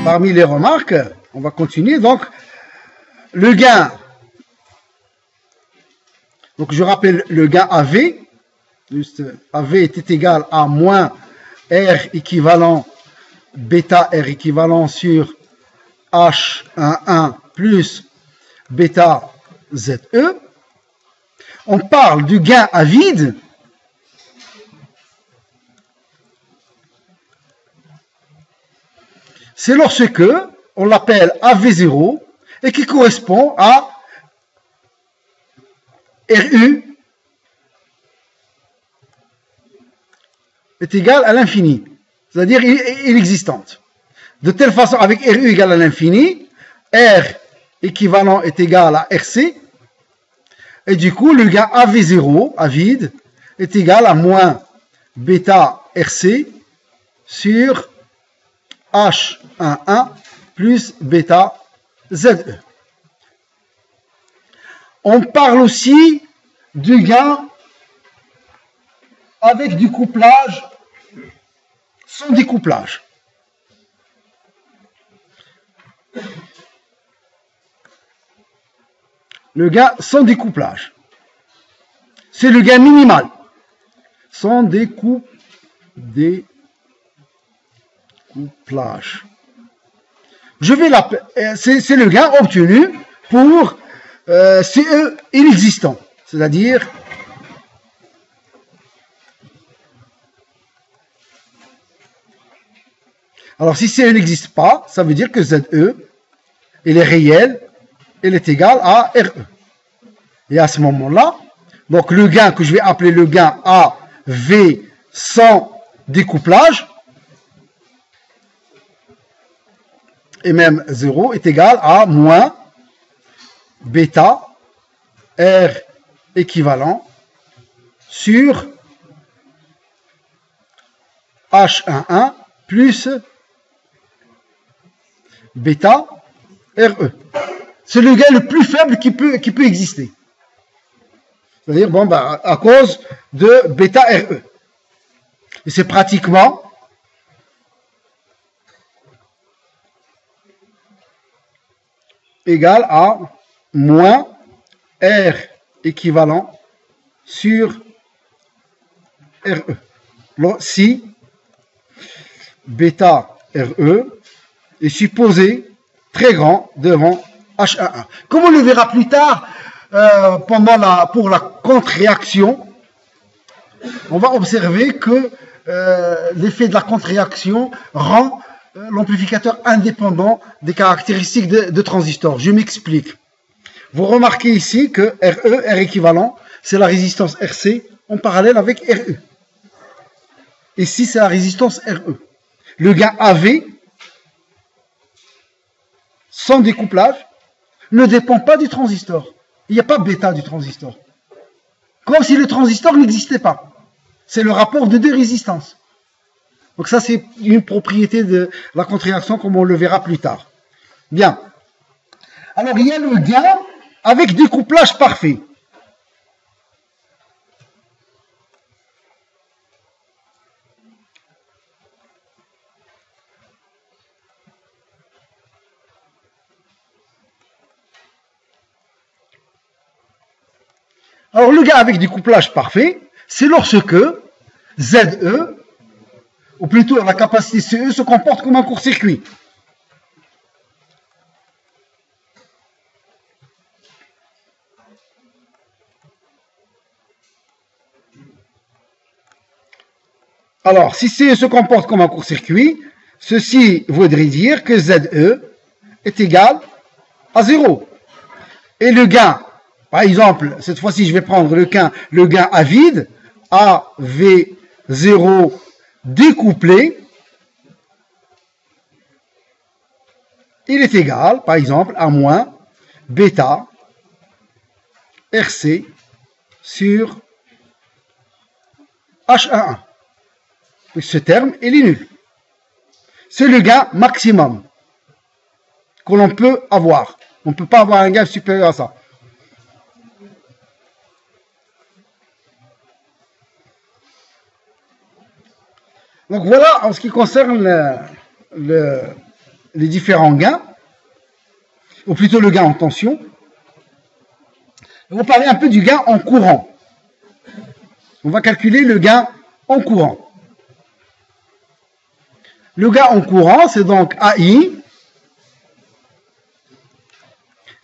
Parmi les remarques, on va continuer. Donc, le gain. Donc, je rappelle le gain AV. Juste, AV était égal à moins R équivalent bêta R équivalent sur H11 plus bêta ZE. On parle du gain à vide. C'est lorsque on l'appelle AV0 et qui correspond à RU est égal à l'infini, c'est-à-dire inexistante. De telle façon, avec RU égale à l'infini, R équivalent est égal à RC, et du coup, le gain AV0, à vide, est égal à moins bêta RC sur H11 plus bêta ZE. On parle aussi du gain avec du couplage sans découplage. Le gain sans découplage. C'est le gain minimal. Sans découplage. Je vais l'appeler. C'est le gain obtenu pour CE inexistant. C'est-à-dire alors si CE n'existe pas, ça veut dire que ZE, il est réel, il est égal à RE. Et à ce moment-là, donc le gain que je vais appeler le gain AV sans découplage, et même 0 est égal à moins bêta R équivalent sur H11 plus bêta RE. C'est le gain le plus faible qui peut exister. C'est-à-dire, bon, bah, à cause de bêta RE. Et c'est pratiquement égal à moins R équivalent sur RE. Si bêta RE est supposé très grand devant H11. Comme on le verra plus tard, pour la contre-réaction, on va observer que l'effet de la contre-réaction rend l'amplificateur indépendant des caractéristiques de transistor. Je m'explique. Vous remarquez ici que RE, R équivalent, c'est la résistance RC en parallèle avec RE. Ici, c'est la résistance RE. Le gain AV, sans découplage, ne dépend pas du transistor. Il n'y a pas bêta du transistor. Comme si le transistor n'existait pas. C'est le rapport de deux résistances. Donc ça, c'est une propriété de la contre-réaction, comme on le verra plus tard. Bien. Alors, il y a le gain avec découplage parfait. Alors, le gain avec découplage parfait, c'est lorsque ZE, ou plutôt la capacité CE, se comporte comme un court-circuit. Alors, si CE se comporte comme un court-circuit, ceci voudrait dire que ZE est égal à 0. Et le gain, par exemple, cette fois-ci, je vais prendre le gain à vide, AV0 découplé, il est égal, par exemple, à moins bêta RC sur H11. Ce terme, il est nul. C'est le gain maximum que l'on peut avoir. On ne peut pas avoir un gain supérieur à ça. Donc voilà en ce qui concerne les différents gains, ou plutôt le gain en tension. On va parler un peu du gain en courant. On va calculer le gain en courant. Le gain en courant, c'est donc AI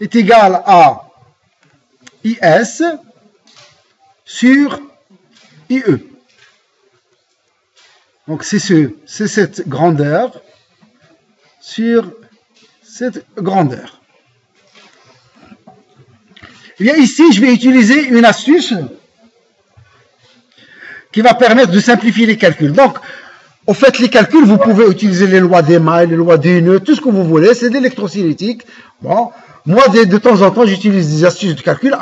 est égal à IS sur IE. Donc c'est cette grandeur sur cette grandeur. Et bien ici, je vais utiliser une astuce qui va permettre de simplifier les calculs. Donc, au fait, les calculs, vous pouvez utiliser les lois des mailles, les lois des nœuds, tout ce que vous voulez, c'est de l'électrocinétique. Bon, moi, de temps en temps, j'utilise des astuces de calcul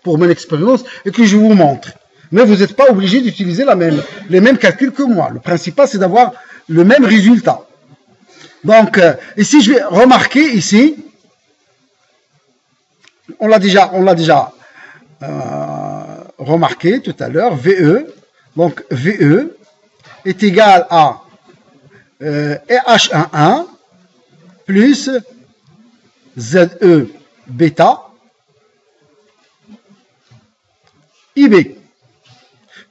pour mon expérience et que je vous montre. Mais vous n'êtes pas obligé d'utiliser les mêmes calculs que moi. Le principal, c'est d'avoir le même résultat. Donc, ici, je vais remarquer ici, on l'a déjà remarqué tout à l'heure, VE. Donc, VE est égal à H11 plus ZE bêta IB.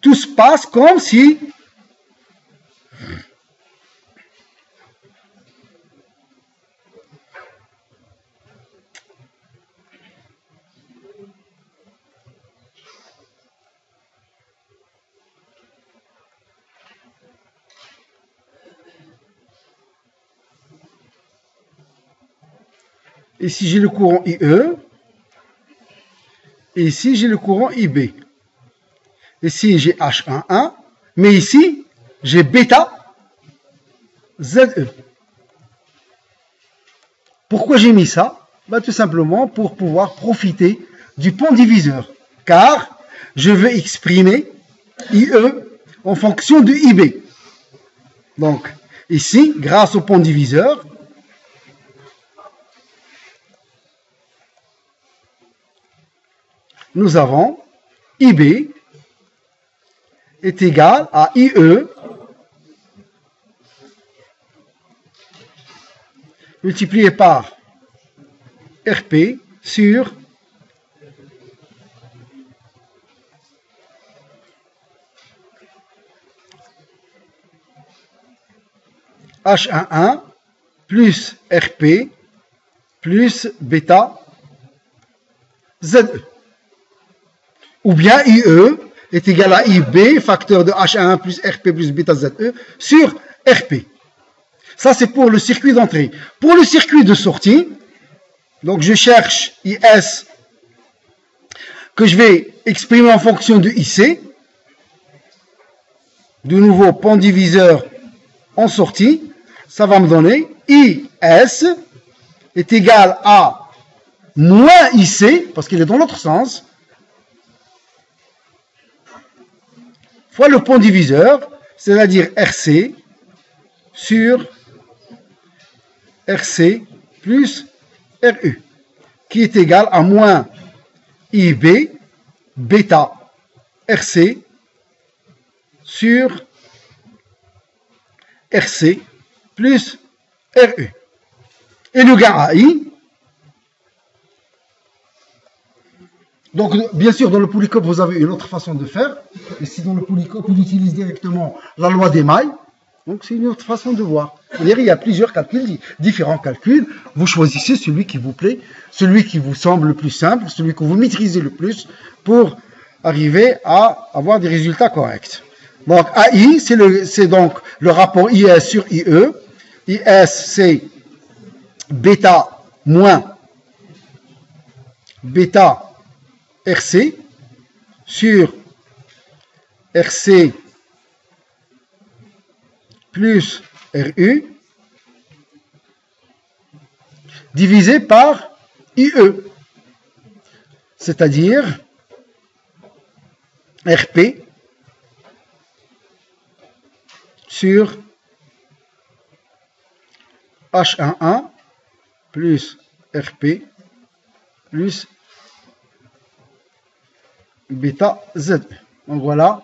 Tout se passe comme si ici j'ai le courant IE et ici j'ai le courant IB. Ici j'ai H11, mais ici j'ai bêta ZE. Pourquoi j'ai mis ça? Tout simplement pour pouvoir profiter du pont diviseur, car je veux exprimer IE en fonction de IB. Donc ici, grâce au pont diviseur, nous avons IB est égal à IE multiplié par RP sur H11 plus RP plus bêta ZE. Ou bien IE est égal à IB, facteur de H1 plus RP plus bêta ZE, sur RP. Ça, c'est pour le circuit d'entrée. Pour le circuit de sortie, donc je cherche IS que je vais exprimer en fonction de IC. De nouveau, pont diviseur en sortie. Ça va me donner IS est égal à moins IC, parce qu'il est dans l'autre sens, fois le pont diviseur, c'est-à-dire RC sur RC plus RU, qui est égal à moins IB bêta RC sur RC plus RU. Et le gain AI, donc bien sûr dans le polycope vous avez une autre façon de faire, et si dans le polycope on utilise directement la loi des mailles, donc c'est une autre façon de voir. C'est-à-dire il y a plusieurs calculs, différents calculs, vous choisissez celui qui vous plaît, celui qui vous semble le plus simple, celui que vous maîtrisez le plus pour arriver à avoir des résultats corrects. Donc AI, c'est donc le rapport IS sur IE. IS, c'est bêta moins bêta RC sur RC plus RU divisé par IE, c'est-à-dire RP sur H11 plus RP plus bêta Z. Donc voilà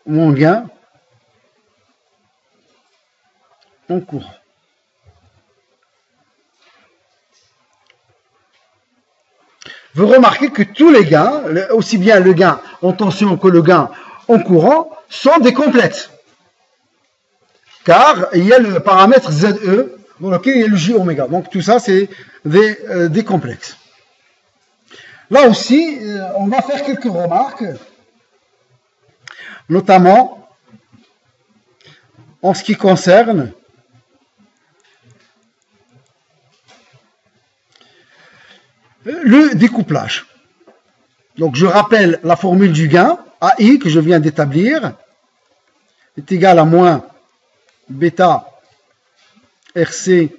mon gain en courant. Vous remarquez que tous les gains, aussi bien le gain en tension que le gain en courant, sont des complexes. Car il y a le paramètre ZE dans lequel il y a le J oméga. Donc tout ça, c'est des complexes. Là aussi, on va faire quelques remarques, notamment en ce qui concerne le découplage. Donc je rappelle la formule du gain, AI, que je viens d'établir, est égal à moins bêta RC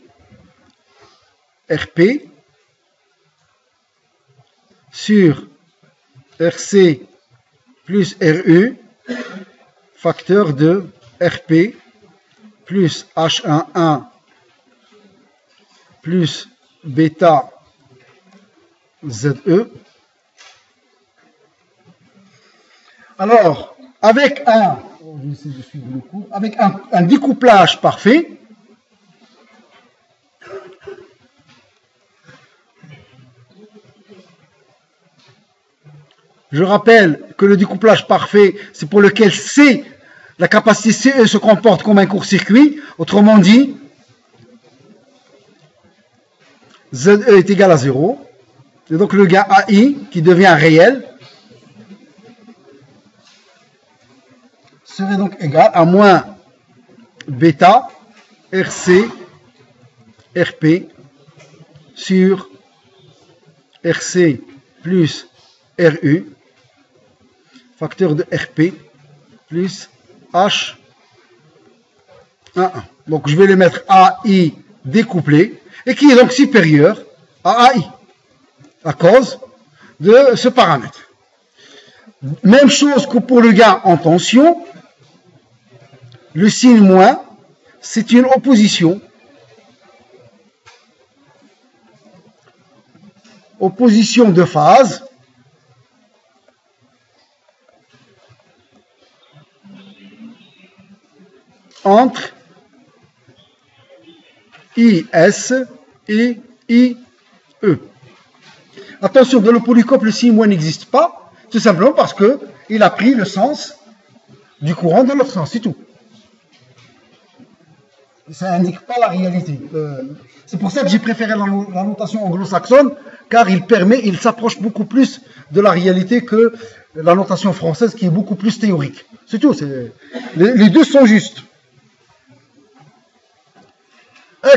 RP sur RC plus RU, facteur de RP plus H11 plus bêta ZE. Alors, avec un découplage parfait, je rappelle que le découplage parfait, c'est pour lequel C, la capacité CE se comporte comme un court-circuit. Autrement dit, ZE est égal à 0. Et donc le gain AI, qui devient réel, serait donc égal à moins bêta RC RP sur RC plus RU, facteur de RP plus H11. Donc je vais le mettre AI découplé, et qui est donc supérieur à AI, à cause de ce paramètre. Même chose que pour le gain en tension, le signe moins, c'est une opposition. Opposition de phase entre IS et IE. Attention, dans le polycope, le signe moins n'existe pas, tout simplement parce qu'il a pris le sens du courant dans l'autre sens, c'est tout. Ça n'indique pas la réalité. C'est pour ça que j'ai préféré la notation anglo-saxonne, car il s'approche beaucoup plus de la réalité que la notation française, qui est beaucoup plus théorique. C'est tout. Les deux sont justes.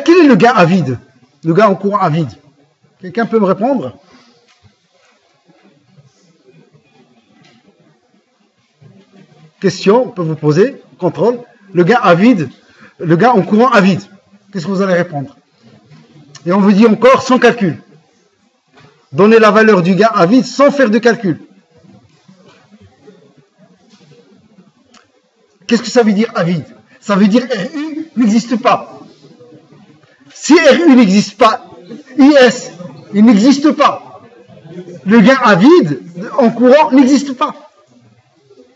Quel est le gain à vide? Le gain en courant à vide? Quelqu'un peut me répondre? Question, on peut vous poser, contrôle. Le gain à vide, le gain en courant à vide. Qu'est-ce que vous allez répondre? Et on vous dit encore sans calcul. Donnez la valeur du gain à vide sans faire de calcul. Qu'est-ce que ça veut dire à vide? Ça veut dire RU n'existe pas. Si RU n'existe pas, IS, il n'existe pas. Le gain à vide en courant n'existe pas.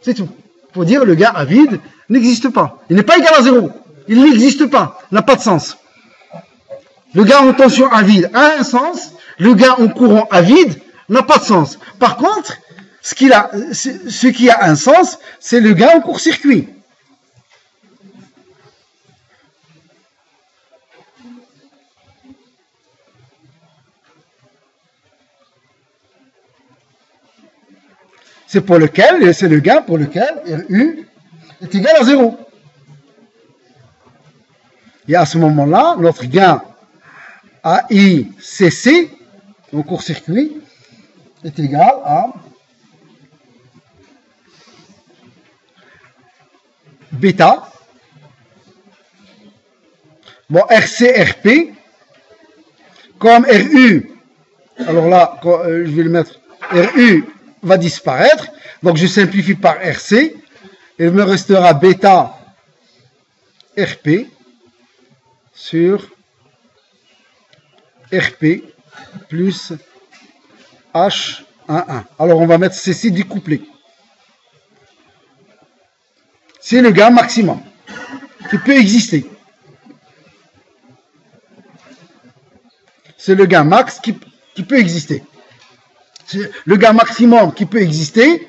C'est tout. Il faut dire le gain à vide n'existe pas. Il n'est pas égal à 0. Il n'existe pas. Il n'a pas de sens. Le gain en tension à vide a un sens. Le gain en courant à vide n'a pas de sens. Par contre, ce qui a un sens, c'est le gain en court-circuit. C'est pour lequel, c'est le gain pour lequel RU est égal à 0. Et à ce moment-là, notre gain AICC, en court-circuit, est égal à bêta, bon, RCRP, comme RU, alors là, je vais le mettre, RU va disparaître, donc je simplifie par RC, il me restera bêta RP sur RP plus H11. Alors on va mettre ceci découplé. C'est le gain maximum qui peut exister. c'est le gain max qui peut exister. Le gain maximum qui peut exister,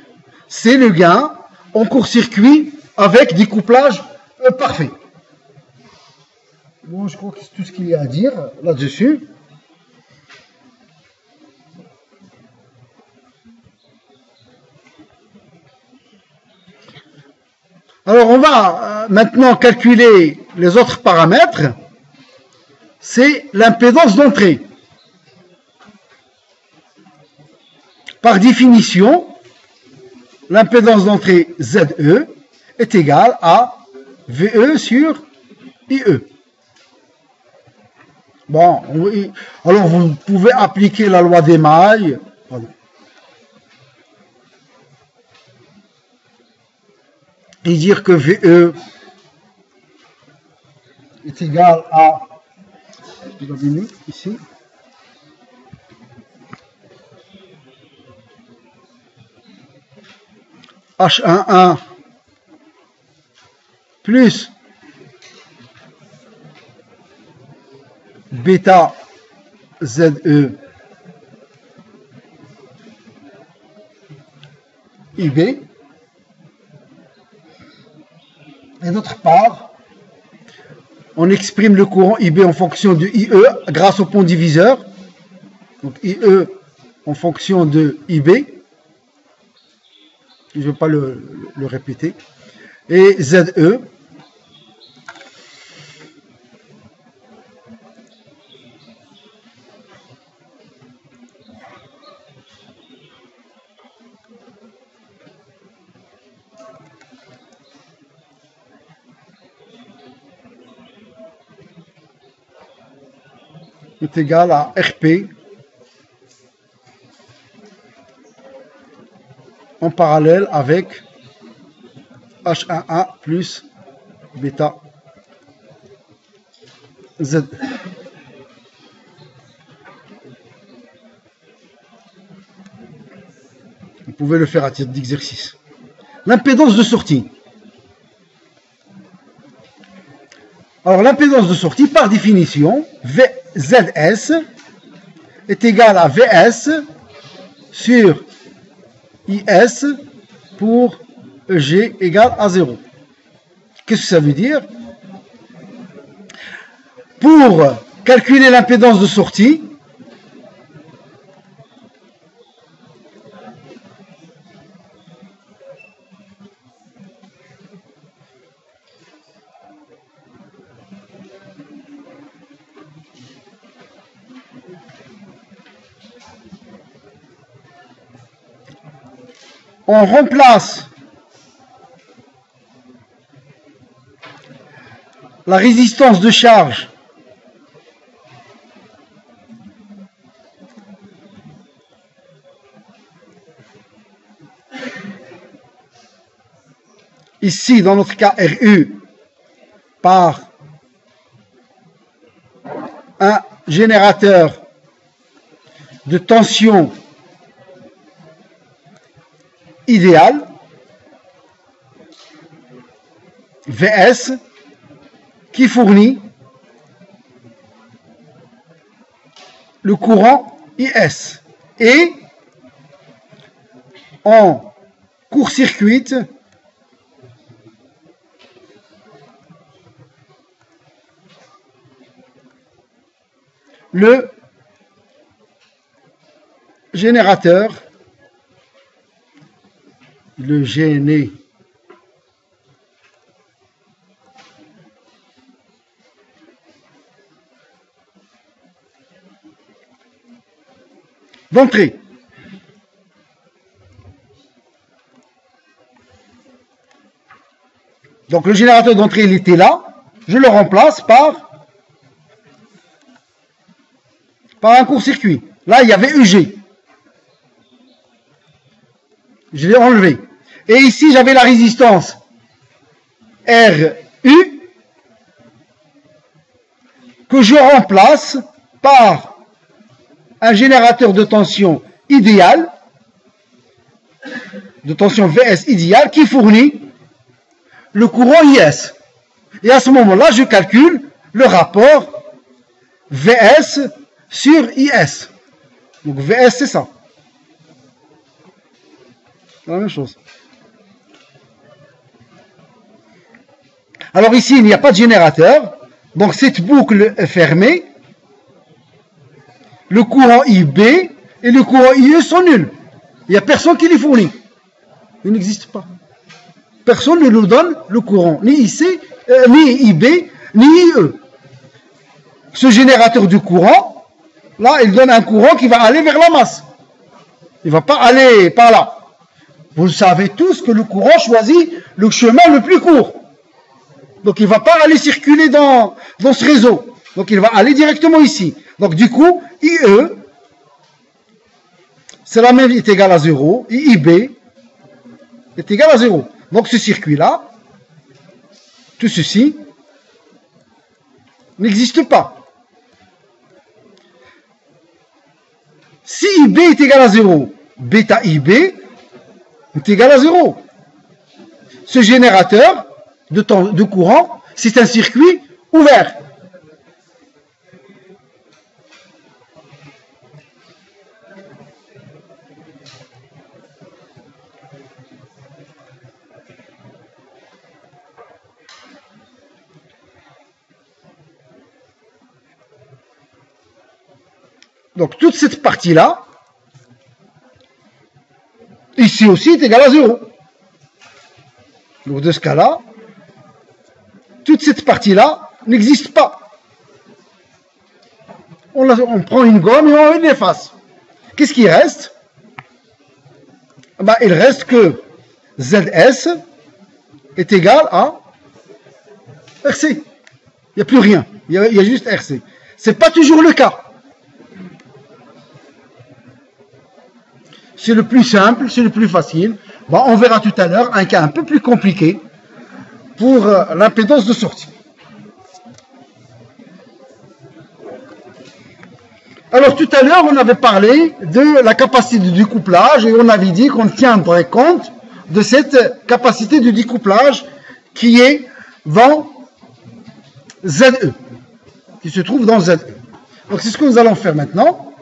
c'est le gain en court-circuit avec découplage parfait. Bon, je crois que c'est tout ce qu'il y a à dire là-dessus. Alors, on va maintenant calculer les autres paramètres. C'est l'impédance d'entrée. Par définition, l'impédance d'entrée ZE est égale à VE sur IE. Bon, alors vous pouvez appliquer la loi des mailles. Voilà. Et dire que VE est égal à, je l'avais mis ici, H11 plus bêta ZE IB. Et d'autre part, on exprime le courant IB en fonction de IE grâce au pont diviseur. Donc IE en fonction de IB. Je ne vais pas le répéter. Et ZE est égal à RP en parallèle avec H11 plus bêta Z. Vous pouvez le faire à titre d'exercice. L'impédance de sortie. Alors l'impédance de sortie, par définition, ZS est égal à VS sur IS pour EG égale à 0. Qu'est-ce que ça veut dire? Pour calculer l'impédance de sortie, on remplace la résistance de charge ici dans notre cas RU par un générateur de tension idéal, VS, qui fournit le courant IS. Et en court-circuite le générateur, le géné d'entrée. Donc le générateur d'entrée, il était là, je le remplace par un court-circuit. Là, il y avait UG. Je l'ai enlevé. Et ici, j'avais la résistance RU que je remplace par un générateur de tension idéal, de tension VS idéal, qui fournit le courant IS. Et à ce moment-là, je calcule le rapport VS sur IS. Donc VS, c'est ça. C'est la même chose. Alors ici, il n'y a pas de générateur. Donc cette boucle est fermée. Le courant IB et le courant IE sont nuls. Il n'y a personne qui les fournit. Il n'existe pas. Personne ne nous donne le courant, ni IC, ni IB, ni IE. Ce générateur du courant, là, il donne un courant qui va aller vers la masse. Il ne va pas aller par là. Vous savez tous que le courant choisit le chemin le plus court. Donc, il ne va pas aller circuler dans ce réseau. Donc, il va aller directement ici. Donc, du coup, IE, c'est la même, est égal à 0. IB est égal à 0. Donc, ce circuit-là, tout ceci, n'existe pas. Si IB est égal à 0, bêta IB est égal à 0. Ce générateur de courant, c'est un circuit ouvert. Donc, toute cette partie-là, ici aussi, est égale à 0. Donc, de ce cas-là, toute cette partie-là n'existe pas. On prend une gomme et on l'efface. Qu'est-ce qui reste? Il reste que ZS est égal à RC. Il n'y a plus rien. Il y a juste RC. Ce n'est pas toujours le cas. C'est le plus simple, c'est le plus facile. On verra tout à l'heure un cas un peu plus compliqué pour l'impédance de sortie. Alors tout à l'heure, on avait parlé de la capacité de découplage et on avait dit qu'on tiendrait compte de cette capacité de découplage qui est dans ZE, qui se trouve dans ZE. Donc c'est ce que nous allons faire maintenant.